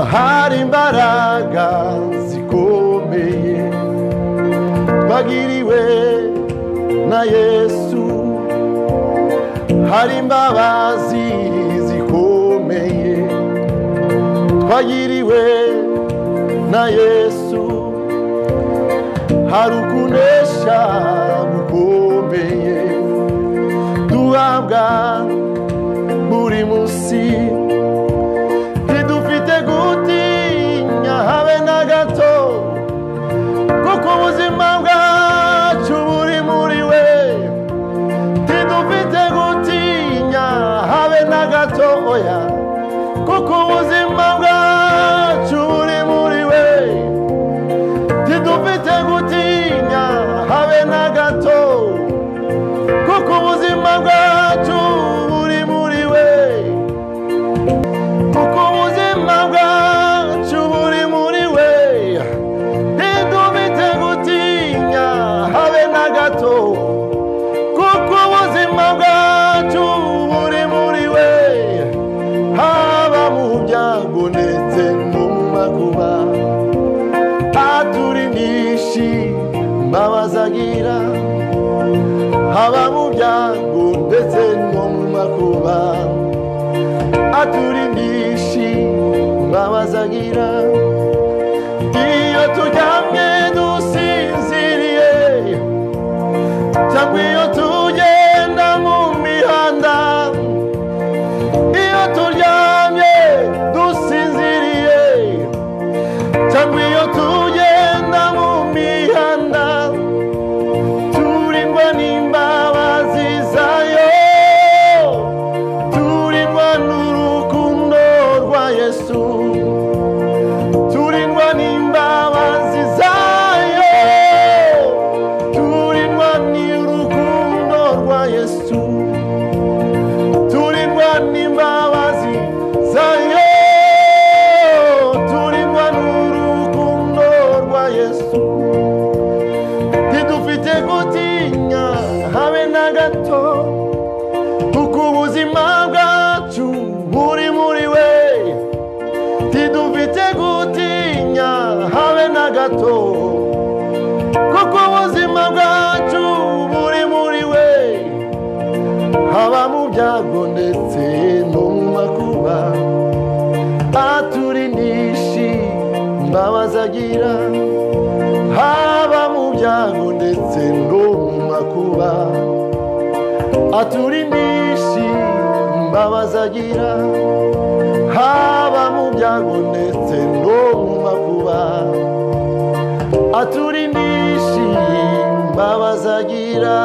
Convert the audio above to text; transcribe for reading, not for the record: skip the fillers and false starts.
hari imbaraga zikomeye twagiriwe na Yesu, hari imbabazi zikomeye twagiriwe na Yesu, hari ukunesha gukomeye duhabwa buri munsi, ntidufite gutinya habe na gato, kuko ubuzima bwacu buri muri we. Ntidufite gutinya habe na gato, oya, kuko ubuzima bwacu buri muri we. Ntidufite gutinya habe na gato, kuko ubuzima bwacu buri muri we. Kuko ubuzima bwacu buri muri we. Ntidufite gutinya habe na gato, kuko ubuzima bwacu buri muri we. Haba mu byago ndetse no mu makuba, aturindisha imbabazi agira. Haba mu byago ndetse no mu makuba, aturindisha imbabazi agira. Iyo turyamye dusinziriye, cyangwa iyo tugenda mu mihanda, iyo turyamye dusinziriye, cyangwa iyo tugenda mu mihanda, turindwa n'imbabazi zayo, turindwa n'urukundo rwa Yesu, turindwa n'imbabazi zayo, turindwa n'urukundo rwa Yesu, turindwa n'imbabazi zayo, turindwa n'urukundo rwa Yesu. Ntidufite gutinya habe na gato, kuko ubuzima bwacu buri muri we. Ntidufite gutinya habe na gato, kuko ubuzima bwacu buri muri we. Haba mu byago ndetse no mu makuba, aturindisha imbabazi agira. Haba mu byago ndetse no mu makuba, aturindisha imbabazi agira. Haba mu byago ndetse no mu makuba, aturindisha imbabazi agira.